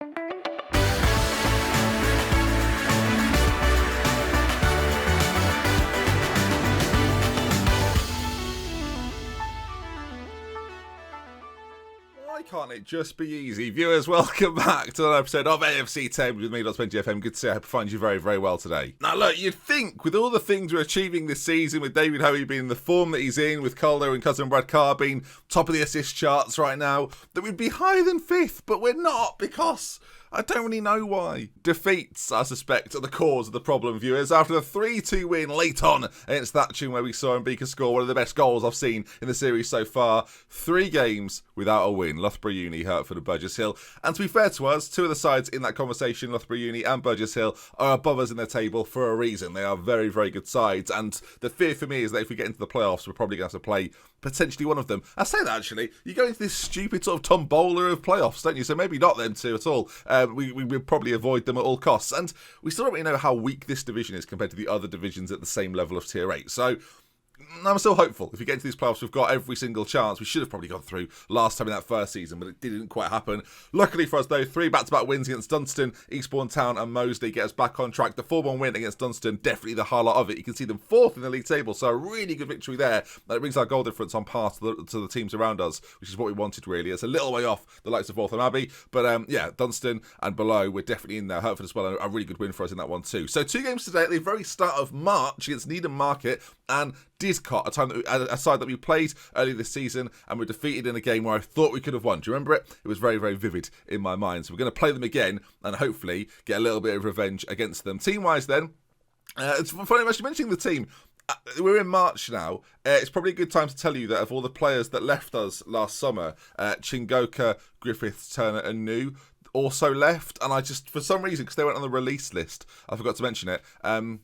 Why can't it just be easy? Viewers, welcome back to another episode of AFC Thames with me, DoctorBenjyFM. Good to see you. I hope I find you very, very well today. Now, look, you'd think with all the things we're achieving this season, with David Hoey being in the form that he's in, with Calder and Cousin Brad Carr being top of the assist charts right now, that we'd be higher than 5th, but we're not because I don't really know why. Defeats, I suspect, are the cause of the problem, viewers. After the 3-2 win late on against Thatcham, where we saw Mbika score one of the best goals I've seen in the series so far, 3 games without a win. Loughborough Uni, Hertford and Burgess Hill. And to be fair to us, 2 of the sides in that conversation, Loughborough Uni and Burgess Hill, are above us in their table for a reason. They are very, very good sides. And the fear for me is that if we get into the playoffs, we're probably going to have to play potentially one of them. I say that, actually. You go into this stupid sort of tombola of playoffs, don't you? So maybe not them 2 at all. We would probably avoid them at all costs. And we still don't really know how weak this division is compared to the other divisions at the same level of Tier 8. So I'm still hopeful. If we get into these playoffs, we've got every single chance. We should have probably gone through last time in that first season, but it didn't quite happen. Luckily for us, though, 3 back-to-back wins against Dunstan, Eastbourne Town and Moseley get us back on track. The 4-1 win against Dunstan, definitely the highlight of it. You can see them 4th in the league table, so a really good victory there. That brings our goal difference on par to the teams around us, which is what we wanted, really. It's a little way off the likes of Waltham Abbey, but yeah, Dunstan and below, we're definitely in there. Hertford as well, a really good win for us in that one too. So 2 games today at the very start of March against Needham Market and Didcot, a side that we played earlier this season and were defeated in a game where I thought we could have won. Do you remember it? It was very, very vivid in my mind. So we're going to play them again and hopefully get a little bit of revenge against them. Team-wise then, it's funny I'm actually mentioning the team. We're in March now. It's probably a good time to tell you that of all the players that left us last summer, Chingoka, Griffiths, Turner and New also left. And I just, for some reason, because they went on the release list, I forgot to mention it,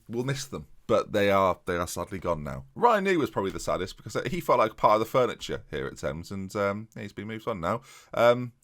we'll miss them. But they are sadly gone now. Ryan New was probably the saddest because he felt like part of the furniture here at Thames, and he's been moved on now.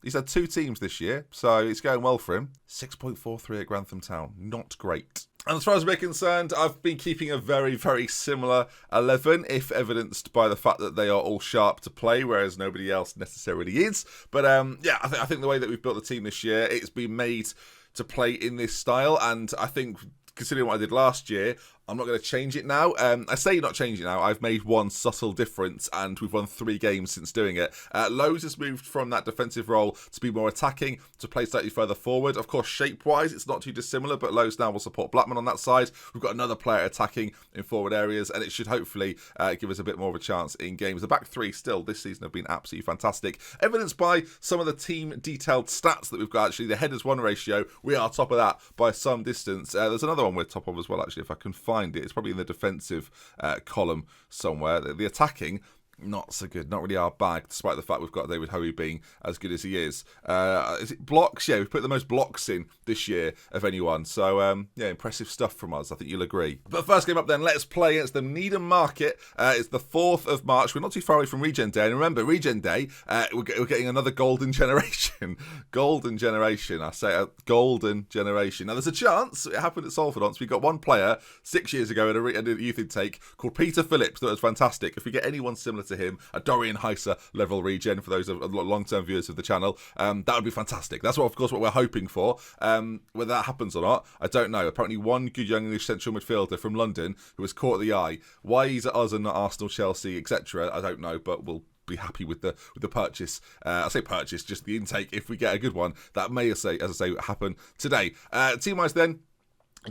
He's had 2 teams this year, so it's going well for him. 6.43 at Grantham Town, not great. And as far as we're concerned, I've been keeping a very, very similar 11, if evidenced by the fact that they are all sharp to play, whereas nobody else necessarily is. But yeah, I think the way that we've built the team this year, it's been made to play in this style, and I think, considering what I did last year, I'm not going to change it now. I say not change it now. I've made one subtle difference, and we've won 3 games since doing it. Lowe's has moved from that defensive role to be more attacking, to play slightly further forward. Of course, shape-wise, it's not too dissimilar, but Lowe's now will support Blackman on that side. We've got another player attacking in forward areas, and it should hopefully give us a bit more of a chance in games. The back 3 still this season have been absolutely fantastic. Evidenced by some of the team-detailed stats that we've got, actually. The headers-1 ratio, we are top of that by some distance. There's another one we're top of as well, actually, if I can find it. It's probably in the defensive column somewhere. The attacking, not so good. Not really our bag, despite the fact we've got David Hoey being as good as he is. Is it blocks? Yeah, we've put the most blocks in this year of anyone. So, yeah, impressive stuff from us. I think you'll agree. But first game up then, let's play against the Needham Market. It's the 4th of March. We're not too far away from Regen Day. And remember, Regen Day, we're getting another golden generation. Golden generation. I say a golden generation. Now, there's a chance. It happened at Salford once. We got one player 6 years ago at a youth intake called Peter Phillips that was fantastic. If we get anyone similar to him, a Dorian Heiser level regen for those long-term viewers of the channel, that would be fantastic. That's what, of course, what we're hoping for. Whether that happens or not, I don't know. Apparently one good young English central midfielder from London who has caught the eye. Why he's at us and not Arsenal, Chelsea, etc., I don't know, but we'll be happy with the purchase. I say purchase, just the intake. If we get a good one, that may, as I say, happen today. Team-wise then,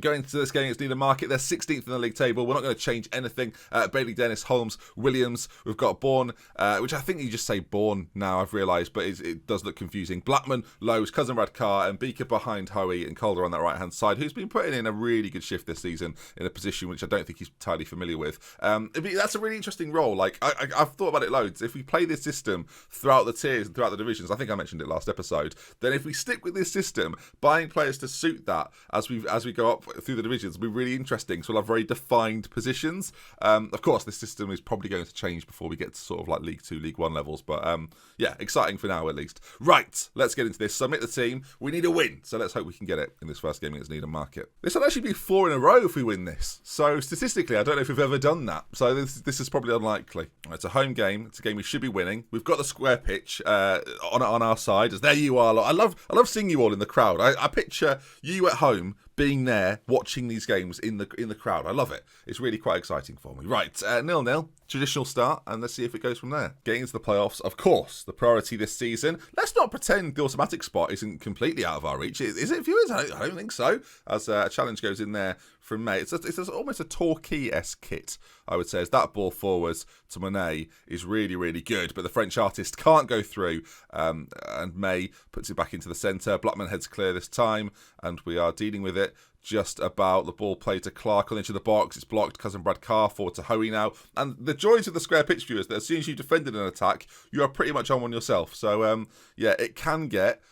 going into this game against Needham Market, they're 16th in the league table. We're not going to change anything. Bailey, Dennis, Holmes, Williams. We've got Bourne, which I think you just say Bourne now, I've realised, but it does look confusing. Blackman, Lowe's, Cousin Brad Carr, and Beaker behind Hoey and Calder on that right-hand side, who's been putting in a really good shift this season in a position which I don't think he's entirely familiar with. That's a really interesting role. Like I've thought about it loads. If we play this system throughout the tiers and throughout the divisions, I think I mentioned it last episode, then if we stick with this system, buying players to suit that as we go up up through the divisions will be really interesting. So we'll have very defined positions. Of course, this system is probably going to change before we get to sort of like League 2, League 1 levels. But yeah, exciting for now at least. Right, let's get into this. Submit the team. We need a win. So let's hope we can get it in this first game against Needham Market. This will actually be 4 in a row if we win this. So statistically, I don't know if we've ever done that. So this is probably unlikely. Right, it's a home game. It's a game we should be winning. We've got the square pitch on our side. As there you are. I love seeing you all in the crowd. I picture you at home being there, watching these games in the crowd. I love it. It's really quite exciting for me. Right, 0-0, traditional start, and let's see if it goes from there. Getting into the playoffs, of course, the priority this season. Let's not pretend the automatic spot isn't completely out of our reach. Is it, viewers? I don't think so. As a challenge goes in there from May. It's almost a Torquay-esque kit, I would say, as that ball forwards to Monet is really, really good. But the French artist can't go through, and May puts it back into the centre. Blackman heads clear this time, and we are dealing with it just about. The ball played to Clark on the edge of the box. It's blocked. Cousin Brad Carr forward to Hoey now. And the joys of the square pitch, viewers, that as soon as you've defended an attack, you are pretty much on one yourself. So, yeah, it can get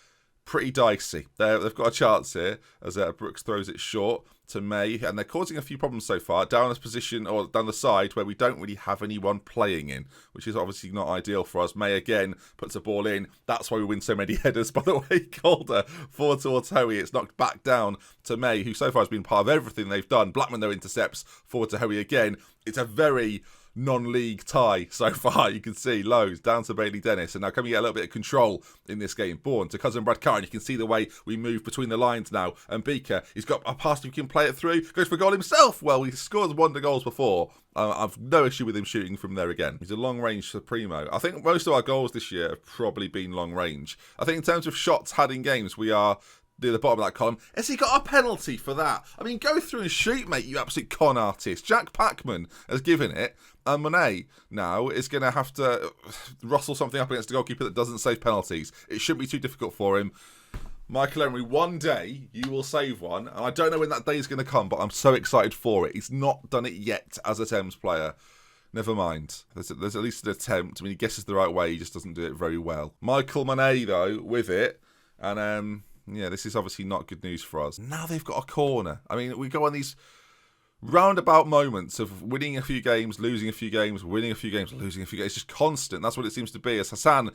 pretty dicey. They've got a chance here as Brooks throws it short to May, and they're causing a few problems so far down this position or down the side where we don't really have anyone playing in, which is obviously not ideal for us. May again puts a ball in. That's why we win so many headers. By the way, Calder forward towards Hoey. It's knocked back down to May, who so far has been part of everything they've done. Blackman though intercepts forward to Hoey again. It's a very non-league tie so far. You can see Lowe's down to Bailey Dennis, and now can we get a little bit of control in this game? Bourne to Cousin Brad Carr, and you can see the way we move between the lines now. And Beaker, he's got a pass, he can play it through, goes for a goal himself. Well, he scored one of the goals before. I've no issue with him shooting from there again. He's a long-range Supremo. I think most of our goals this year have probably been long-range. I think in terms of shots had in games, we are near the bottom of that column. Has he got a penalty for that? I mean, go through and shoot, mate, you absolute con artist. Jack Packman has given it, and Monet now is going to have to rustle something up against a goalkeeper that doesn't save penalties. It shouldn't be too difficult for him. Michael Emery, one day you will save one, and I don't know when that day is going to come, but I'm so excited for it. He's not done it yet as a Thames player. Never mind. There's at least an attempt. I mean, he guesses the right way, he just doesn't do it very well. Michael Monet, though, with it, and yeah, this is obviously not good news for us. Now they've got a corner. I mean, we go on these roundabout moments of winning a few games, losing a few games, winning a few games, losing a few games. It's just constant. That's what it seems to be. As Hassan,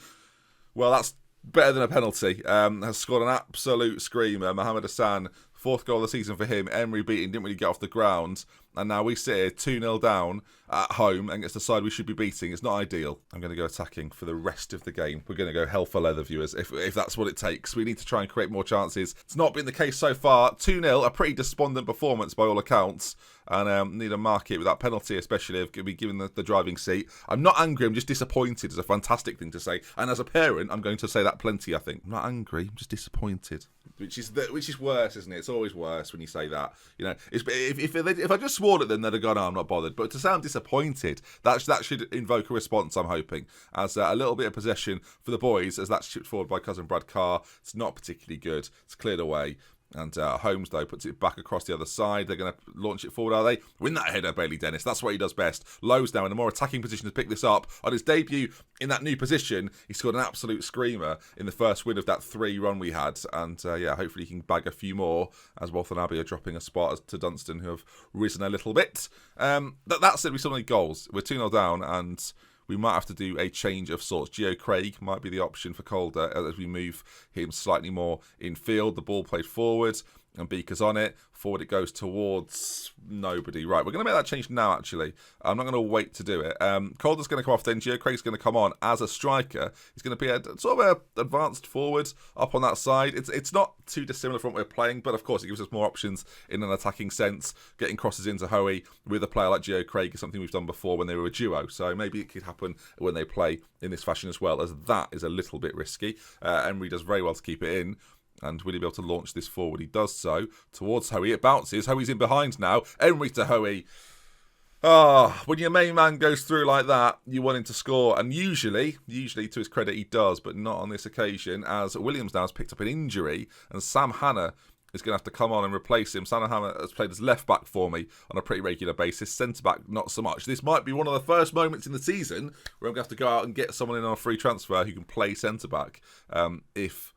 well, that's better than a penalty, has scored an absolute screamer. Mohamed Hassan, 4th goal of the season for him. Emery beating, didn't really get off the ground. And now we sit here 2-0 down at home against the side we should be beating. It's not ideal. I'm going to go attacking for the rest of the game. We're going to go hell for leather, viewers, if that's what it takes. We need to try and create more chances. It's not been the case so far. 2-0, a pretty despondent performance by all accounts. And need a market with that penalty, especially of be given the driving seat. I'm not angry, I'm just disappointed. It's a fantastic thing to say. And as a parent, I'm going to say that plenty, I think. I'm not angry, I'm just disappointed. Which is worse, isn't it? It's always worse when you say that. You know, if I just swore at them, they'd have gone, oh, I'm not bothered. But to sound disappointed, that should invoke a response, I'm hoping. As a little bit of possession for the boys, as that's chipped forward by Cousin Brad Carr. It's not particularly good. It's cleared away. And Holmes, though, puts it back across the other side. They're going to launch it forward, are they? Win that header, Bailey Dennis. That's what he does best. Lowe's now in a more attacking position to pick this up. On his debut in that new position, he scored an absolute screamer in the first win of that 3 run we had. And, yeah, hopefully he can bag a few more as Walthamstow Abbey are dropping a spot to Dunstan, who have risen a little bit. That said, we still need goals. We're 2-0 down, and we might have to do a change of sorts. Gio Craig might be the option for Calder as we move him slightly more in field. The ball played forward, and Beaker's on it. Forward it goes towards nobody. Right, we're going to make that change now, actually. I'm not going to wait to do it. Calder's going to come off then. Gio Craig's going to come on as a striker. He's going to be a sort of a advanced forward up on that side. It's not too dissimilar from what we're playing, but of course it gives us more options in an attacking sense. Getting crosses into Hoey with a player like Gio Craig is something we've done before when they were a duo. So maybe it could happen when they play in this fashion as well, as that is a little bit risky. Emery does very well to keep it in. And will he be able to launch this forward? He does so towards Hoey. It bounces. Hoey's in behind now. Emery to Hoey. When your main man goes through like that, you want him to score. And usually to his credit, he does, but not on this occasion, as Williams now has picked up an injury, and Sam Hanna is going to have to come on and replace him. Sam Hanna has played as left back for me on a pretty regular basis. Centre back, not so much. This might be one of the first moments in the season where I'm going to have to go out and get someone in on a free transfer who can play centre back, if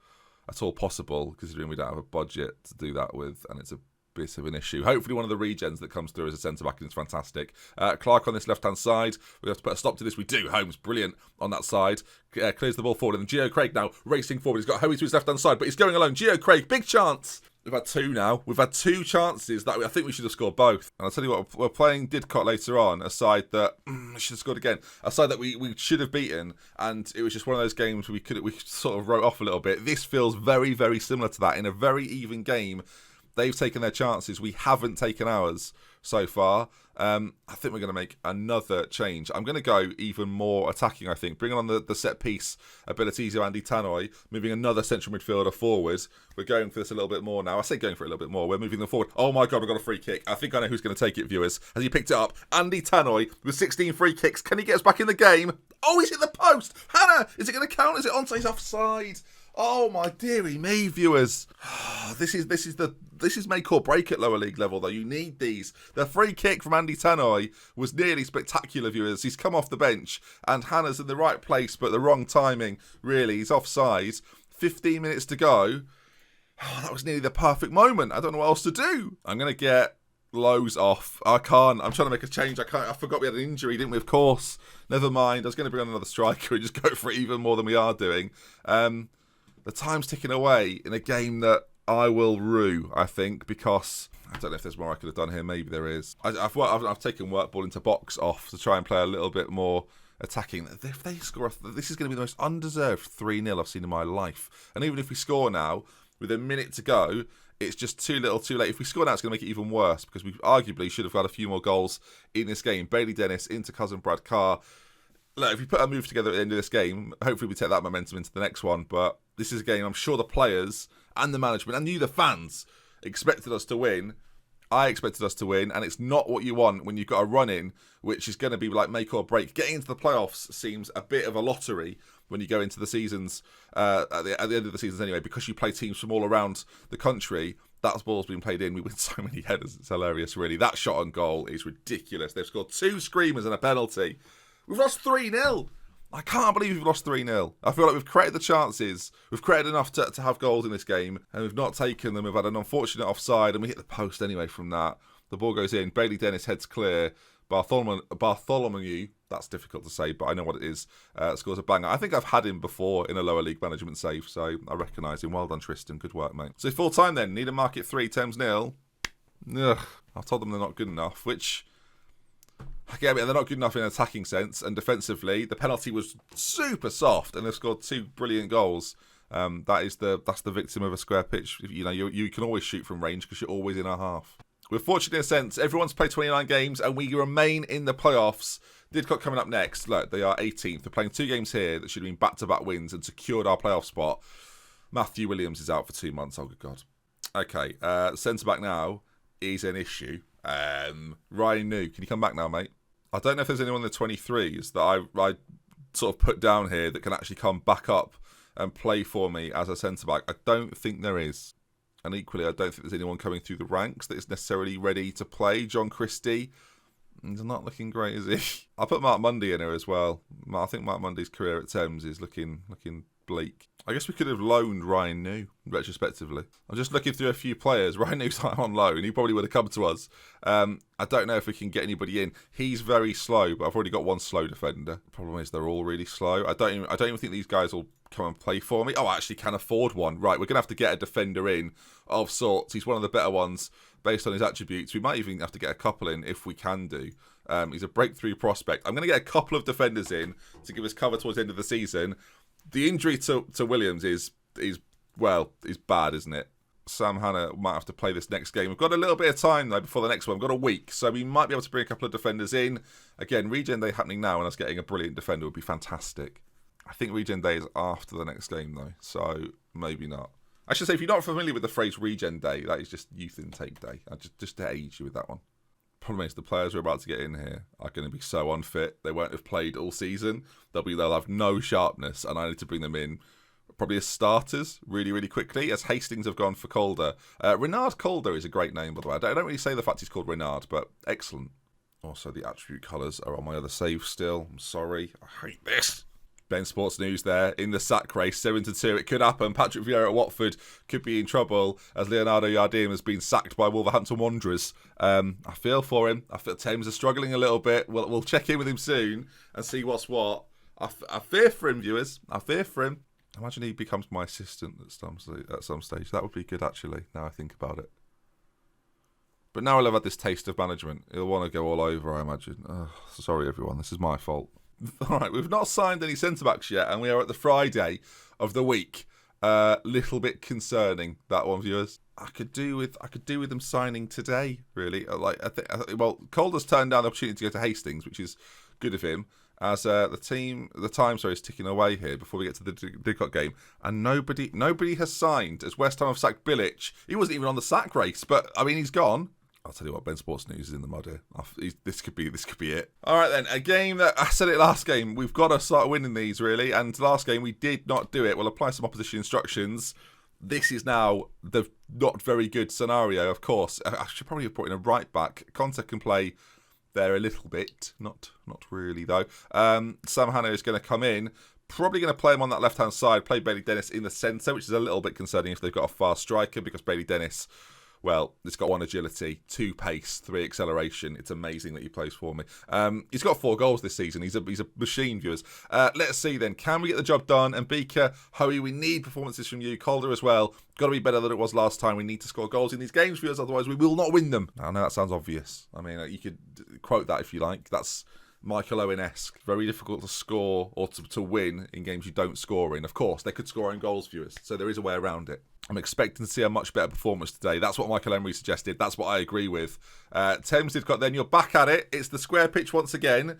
at all possible, considering we don't have a budget to do that with, and it's a bit of an issue. Hopefully one of the regens that comes through as a centre-back is fantastic. Clark on this left-hand side. We have to put a stop to this. We do. Holmes, brilliant on that side. Clears the ball forward. And Gio Craig now racing forward. He's got Hoey to his left-hand side, but he's going alone. Gio Craig, big chance. We've had two now. We've had two chances that I think we should have scored both. And I'll tell you what, we're playing Didcot later on, a side that we should have scored again. A side that we should have beaten, and it was just one of those games we sort of wrote off a little bit. This feels very, very similar to that. In a very even game, they've taken their chances. We haven't taken ours so far. I think we're going to make another change. I'm going to go even more attacking, I think. Bringing on the set-piece abilities of Andy Tannoy, moving another central midfielder forward. We're going for this a little bit more now. I say going for it a little bit more. We're moving them forward. Oh my God, we've got a free kick. I think I know who's going to take it, viewers. As he picked it up, Andy Tannoy with 16 free kicks. Can he get us back in the game? Oh, he's hit the post. Hannah, is it going to count? Is it onside? He's offside. Oh my dearie me, viewers. This is make or break at lower league level, though. You need these. The free kick from Andy Tannoy was nearly spectacular, viewers. He's come off the bench, and Hannah's in the right place, but the wrong timing, really. He's offside. 15 minutes to go. Oh, that was nearly the perfect moment. I don't know what else to do. I'm going to get Lowe's off. I can't. I'm trying to make a change. I can't. I forgot we had an injury, didn't we? Of course. Never mind. I was going to bring on another striker and just go for it even more than we are doing. The time's ticking away in a game that I will rue, I think, because I don't know if there's more I could have done here. Maybe there is. I've taken work ball into box off to try and play a little bit more attacking. If they score, this is going to be the most undeserved 3-0 I've seen in my life. And even if we score now, with a minute to go, it's just too little too late. If we score now, it's going to make it even worse, because we arguably should have got a few more goals in this game. Bailey Dennis into cousin Brad Carr. Look, if we put a move together at the end of this game, hopefully we take that momentum into the next one. But this is a game I'm sure the players and the management and you, the fans, expected us to win. I expected us to win, and it's not what you want when you've got a run-in, which is going to be like make or break. Getting into the playoffs seems a bit of a lottery when you go into the seasons, at the end of the seasons anyway, because you play teams from all around the country. That ball's been played in. We win so many headers. It's hilarious, really. That shot on goal is ridiculous. They've scored 2 screamers and a penalty. We've lost 3-0. I can't believe we've lost 3-0. I feel like we've created the chances. We've created enough to have goals in this game, and we've not taken them. We've had an unfortunate offside, and we hit the post anyway from that. The ball goes in. Bailey Dennis heads clear. Bartholomew, that's difficult to say, but I know what it is, scores a banger. I think I've had him before in a lower league management save, so I recognise him. Well done, Tristan. Good work, mate. So full time then. Needham Market 3, Thames 0. Ugh. I've told them they're not good enough, which... Again, they're not good enough in an attacking sense, and defensively, the penalty was super soft, and they've scored 2 brilliant goals. That's the victim of a square pitch. You know, you can always shoot from range because you're always in our half. We're fortunate in a sense. Everyone's played 29 games, and we remain in the playoffs. Didcot coming up next. Look, they are 18th. They're playing 2 games here that should have been back-to-back wins and secured our playoff spot. Matthew Williams is out for 2 months. Oh, good God. Okay, centre-back now is an issue. Ryan New, can you come back now, mate? I don't know if there's anyone in the 23s that I sort of put down here that can actually come back up and play for me as a centre-back. I don't think there is. And equally, I don't think there's anyone coming through the ranks that is necessarily ready to play. John Christie, he's not looking great, is he? I put Mark Mundy in here as well. I think Mark Mundy's career at Thames is looking bleak. I guess we could have loaned Ryan New, retrospectively. I'm just looking through a few players. Ryan New's on loan. He probably would have come to us. I don't know if we can get anybody in. He's very slow, but I've already got one slow defender. The problem is they're all really slow. I don't even think these guys will come and play for me. Oh, I actually can afford one. Right, we're going to have to get a defender in of sorts. He's one of the better ones based on his attributes. We might even have to get a couple in if we can do. He's a breakthrough prospect. I'm going to get a couple of defenders in to give us cover towards the end of the season. The injury to Williams is bad, isn't it? Sam Hannah might have to play this next game. We've got a little bit of time, though, before the next one. We've got a week, so we might be able to bring a couple of defenders in. Again, Regen Day happening now, and us getting a brilliant defender would be fantastic. I think Regen Day is after the next game, though, so maybe not. I should say, if you're not familiar with the phrase Regen Day, that is just Youth Intake Day. Just to age you with that one. Problem is, the players we're about to get in here are going to be so unfit. They won't have played all season. They'll have no sharpness, and I need to bring them in probably as starters really, really quickly, as Hastings have gone for Calder. Renard Calder is a great name, by the way. I don't really say the fact he's called Renard, but excellent. Also, the attribute colours are on my other save still. I'm sorry. I hate this. Ben Sports News there in the sack race, 7-2. It could happen. Patrick Vieira at Watford could be in trouble as Leonardo Jardim has been sacked by Wolverhampton Wanderers. I feel for him. I feel Thames are struggling a little bit. We'll check in with him soon and see what's what. I fear for him, viewers. I fear for him. Imagine he becomes my assistant at some stage. That would be good, actually, now I think about it. But now I've had this taste of management, he'll want to go all over, I imagine. Sorry, everyone. This is my fault. All right, we've not signed any centre-backs yet, and we are at the Friday of the week. Little bit concerning, that one, viewers. I could do with them signing today, really. Calder's turned down the opportunity to go to Hastings, which is good of him. As the time is ticking away here before we get to the Didcot game, and nobody has signed. As West Ham have sacked Bilic, he wasn't even on the sack race, but I mean he's gone. I'll tell you what, Ben Sports News is in the mud here. This could be it. All right then, a game that I said it last game. We've got to start winning these really, and last game we did not do it. We'll apply some opposition instructions. This is now the not very good scenario. Of course, I should probably have brought in a right back. Conte can play there a little bit, not really though. Sam Hanna is going to come in, probably going to play him on that left hand side, play Bailey Dennis in the centre, which is a little bit concerning if they've got a fast striker, because Bailey Dennis, well, it's got 1 agility, 2 pace, 3 acceleration. It's amazing that he plays for me. He's got 4 goals this season. He's a machine, viewers. Let's see then. Can we get the job done? And Beaker, Hoey, we need performances from you. Calder as well. Got to be better than it was last time. We need to score goals in these games, viewers. Otherwise, we will not win them. I know that sounds obvious. I mean, you could quote that if you like. That's Michael Owen-esque. Very difficult to score or to win in games you don't score in. Of course, they could score in goals, viewers. So there is a way around it. I'm expecting to see a much better performance today. That's what Michael Emery suggested. That's what I agree with. Thames did got then. You're back at it. It's the square pitch once again.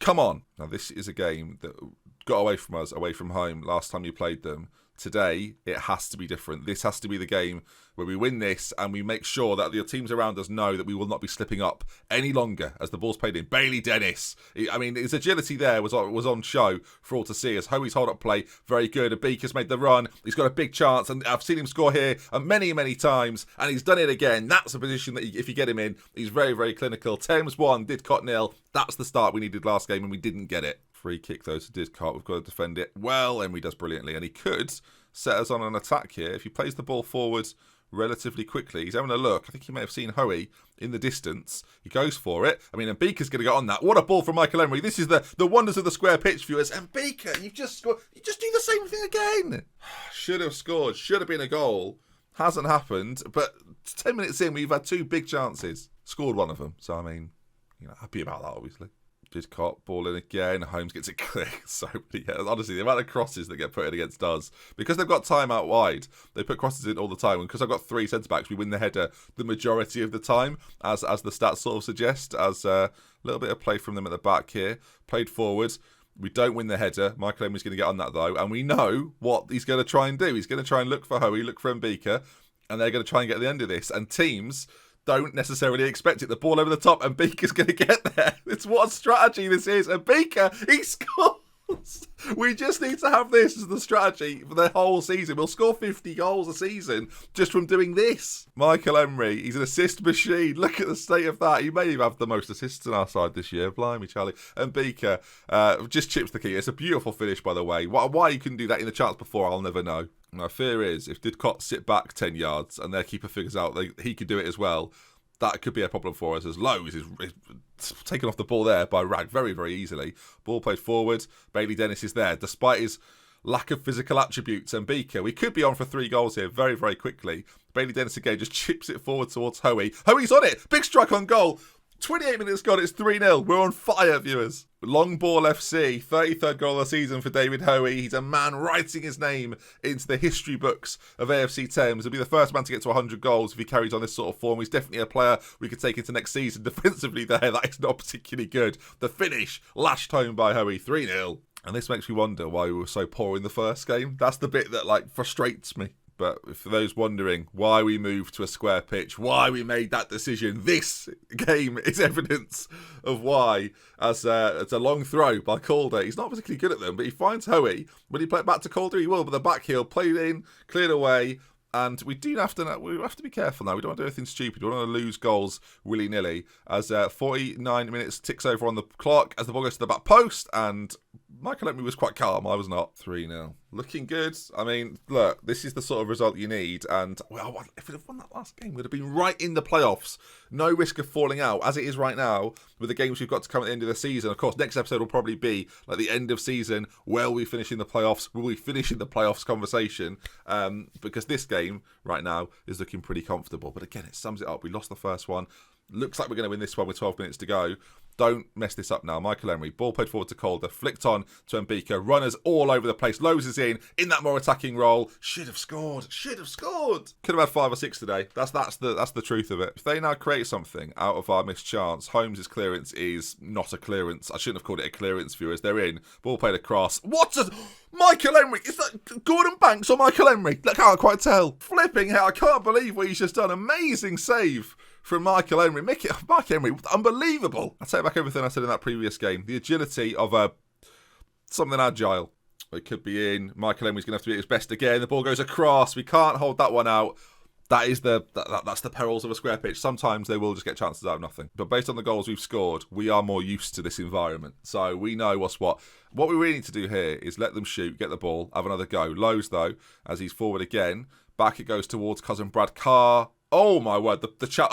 Come on. Now, this is a game that got away from us, away from home, last time you played them. Today, it has to be different. This has to be the game where we win this and we make sure that the teams around us know that we will not be slipping up any longer as the ball's played in. Bailey Dennis. I mean, his agility there was on show for all to see as Hoey's hold-up play, very good. And Beaker's made the run. He's got a big chance, and I've seen him score here many, many times, and he's done it again. That's a position that if you get him in, he's very, very clinical. Thames 1, Didcot 0. That's the start we needed last game, and we didn't get it. Free kick, though, to Didcot. We've got to defend it well, and he does brilliantly. And he could set us on an attack here. If he plays the ball forward relatively quickly, he's having a look. I think he may have seen Hoey in the distance. He goes for it. I mean, and Beaker's going to get on that. What a ball from Michael Emery. This is the wonders of the square pitch, viewers. And Beaker, you've just scored. You just do the same thing again. Should have scored. Should have been a goal. Hasn't happened. But 10 minutes in, we've had 2 big chances. Scored one of them. So, I mean, happy about that, obviously. Didcot, ball in again. Holmes gets it clear. So, yeah, honestly, the amount of crosses that get put in against us, because they've got time out wide, they put crosses in all the time. And because I've got 3 centre-backs, we win the header the majority of the time, as the stats sort of suggest, as a little bit of play from them at the back here. Played forward. We don't win the header. Michael Emery's going to get on that, though. And we know what he's going to try and do. He's going to try and look for Hoey, look for Mbika, and they're going to try and get the end of this. And teams don't necessarily expect it. The ball over the top, and Beaker's going to get there. It's what a strategy this is. And Beaker, he scores. We just need to have this as the strategy for the whole season. We'll score 50 goals a season just from doing this. Michael Emery, he's an assist machine. Look at the state of that. He may even have the most assists on our side this year. Blimey, Charlie. And Beaker just chips the key. It's a beautiful finish, by the way. Why you couldn't do that in the chance before, I'll never know. My fear is, if Didcot sit back 10 yards and their keeper figures out he could do it as well, that could be a problem for us, as Lowe's is taken off the ball there by Rag very, very easily. Ball played forward. Bailey Dennis is there, despite his lack of physical attributes. And Beaker, we could be on for 3 goals here very, very quickly. Bailey Dennis again just chips it forward towards Hoey. Hoey's on it! Big strike on goal! 28 minutes gone, it's 3-0. We're on fire, viewers. Long Ball FC, 33rd goal of the season for David Hoey. He's a man writing his name into the history books of AFC Thames. He'll be the first man to get to 100 goals if he carries on this sort of form. He's definitely a player we could take into next season. Defensively there, that is not particularly good. The finish, lashed home by Hoey, 3-0. And this makes me wonder why we were so poor in the first game. That's the bit that frustrates me. But for those wondering why we moved to a square pitch, why we made that decision, this game is evidence of why. As it's a long throw by Calder. He's not particularly good at them, but he finds Hoey. When he play it back to Calder, he will. But the back heel, played in, cleared away. And we have to be careful now. We don't want to do anything stupid. We don't want to lose goals willy-nilly. As 49 minutes ticks over on the clock as the ball goes to the back post. And Michael Emery was quite calm. I was not. 3-0. Looking good. I mean, look, this is the sort of result you need. And, well, if we'd have won that last game, we'd have been right in the playoffs. No risk of falling out, as it is right now, with the games we've got to come at the end of the season. Of course, next episode will probably be like the end of season. Will we finish in the playoffs? Will we finish in the playoffs conversation? Because this game right now is looking pretty comfortable. But again, it sums it up. We lost the first one. Looks like we're going to win this one with 12 minutes to go. Don't mess this up now. Michael Emery, ball played forward to Calder, flicked on to Mbika, runners all over the place. Lowe's is in that more attacking role. Should have scored. Could have had 5 or 6 today. That's the truth of it. If they now create something out of our missed chance, Holmes' clearance is not a clearance. I shouldn't have called it a clearance, viewers. They're in. Ball played across. Michael Emery? Is that Gordon Banks or Michael Emery? I can't quite tell. Flipping hell, I can't believe what he's just done. Amazing save from Michael Emery. Mike Emery, unbelievable. I take back everything I said in that previous game. The agility of something agile. It could be in. Michael Emery's going to have to be at his best again. The ball goes across. We can't hold that one out. That's the perils of a square pitch. Sometimes they will just get chances out of nothing. But based on the goals we've scored, we are more used to this environment. So we know what's what. What we really need to do here is let them shoot, get the ball, have another go. Lowe's, though, as he's forward again. Back it goes towards cousin Brad Carr. Oh, my word. The chat.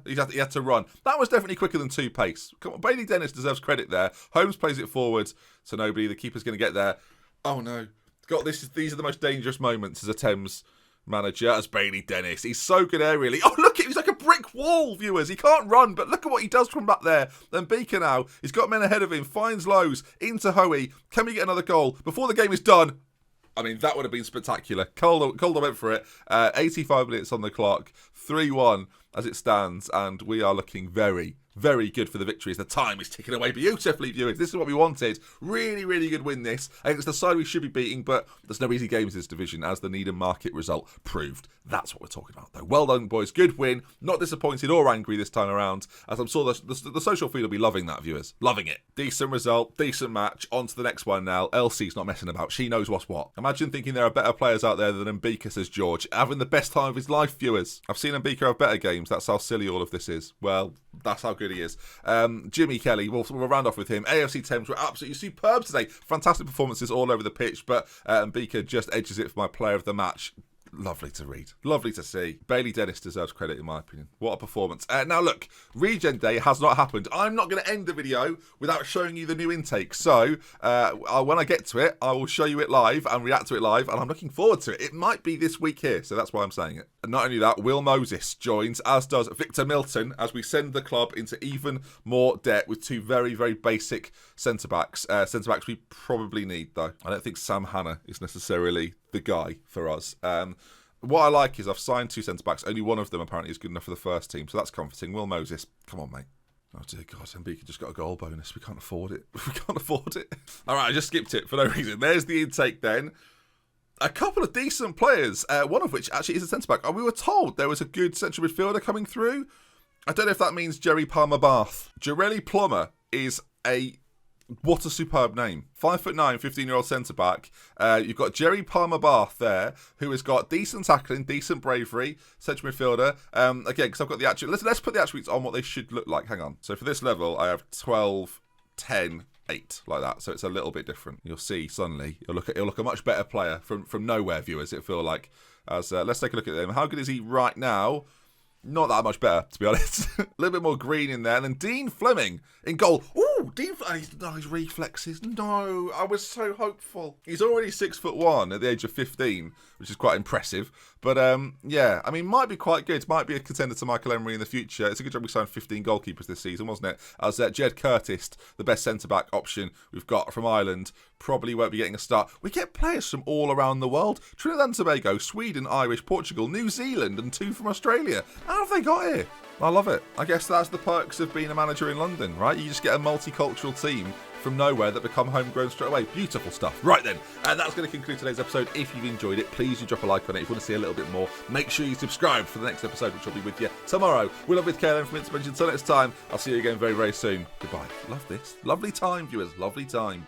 He had to run. That was definitely quicker than 2 pace. Come on, Bailey Dennis deserves credit there. Holmes plays it forward to nobody. The keeper's going to get there. Oh, no. God, these are the most dangerous moments as a Thames manager, as Bailey Dennis. He's so good aerially. Oh, look, he's like a brick wall, viewers. He can't run, but look at what he does from back there. Then Beaker now. He's got men ahead of him. Finds Lowe's into Hoey. Can we get another goal before the game is done? I mean, that would have been spectacular. Calder went for it. 85 minutes on the clock. 3-1 as it stands. And we are looking very, very good for the victories. The time is ticking away beautifully, viewers. This is what we wanted. Really, really good win this. I think it's the side we should be beating, but there's no easy games in this division, as the Needham Market result proved. That's what we're talking about, though. Well done, boys. Good win. Not disappointed or angry this time around, as I'm sure the social feed will be loving that, viewers. Loving it. Decent result. Decent match. On to the next one now. Elsie's not messing about. She knows what's what. Imagine thinking there are better players out there than Mbika, says George. Having the best time of his life, viewers. I've seen Mbika have better games. That's how silly all of this is. Well, that's how good he is. Jimmy Kelly, we'll round off with him. AFC Thames were absolutely superb today. Fantastic performances all over the pitch, but Mbika just edges it for my player of the match. Lovely to read. Lovely to see. Bailey Dennis deserves credit, in my opinion. What a performance. Now, look, Regen Day has not happened. I'm not going to end the video without showing you the new intake. So, when I get to it, I will show you it live and react to it live, and I'm looking forward to it. It might be this week here, so that's why I'm saying it. And not only that, Will Moses joins, as does Victor Milton, as we send the club into even more debt with 2 very, very basic centre-backs. Centre-backs we probably need, though. I don't think Sam Hannah is necessarily the guy for us. What I like is I've signed 2 centre-backs. Only one of them apparently is good enough for the first team, so that's comforting. Will Moses, come on, mate. Oh, dear God, Mbika just got a goal bonus. We can't afford it. All right, I just skipped it for no reason. There's the intake then. A couple of decent players, one of which actually is a centre-back. And we were told there was a good central midfielder coming through. I don't know if that means Jerry Palmer-Bath. Jarelli Plummer is what a superb name. 5'9", 15-year-old centre-back. You've got Jerry Palmer-Bath there, who has got decent tackling, decent bravery, central midfielder. Again, because I've got the attributes. Let's put the attributes on what they should look like. Hang on. So for this level, I have 12, 10, 8, like that. So it's a little bit different. You'll see suddenly, he'll look a much better player from nowhere, viewers, it'll feel like. As let's take a look at him. How good is he right now? Not that much better, to be honest. A little bit more green in there. And then Dean Fleming in goal. Ooh, Dean Fleming. His reflexes. No, I was so hopeful. He's already 6'1" at the age of 15, which is quite impressive. But, yeah, I mean, might be quite good. Might be a contender to Michael Emery in the future. It's a good job we signed 15 goalkeepers this season, wasn't it? As Jed Curtis, the best centre-back option we've got from Ireland, probably won't be getting a start. We get players from all around the world. Trinidad and Tobago, Sweden, Irish, Portugal, New Zealand, and 2 from Australia. How have they got here? I love it. I guess that's the perks of being a manager in London, right? You just get a multicultural team from nowhere that become homegrown straight away. Beautiful stuff. Right then, and that's going to conclude today's episode. If you've enjoyed it, please do drop a like on it. If you want to see a little bit more, make sure you subscribe for the next episode, which will be with you tomorrow. We'll have with Canon from DoctorBenjyFM. Until next time, I'll see you again very, very soon. Goodbye. Love this. Lovely time, viewers. Lovely time.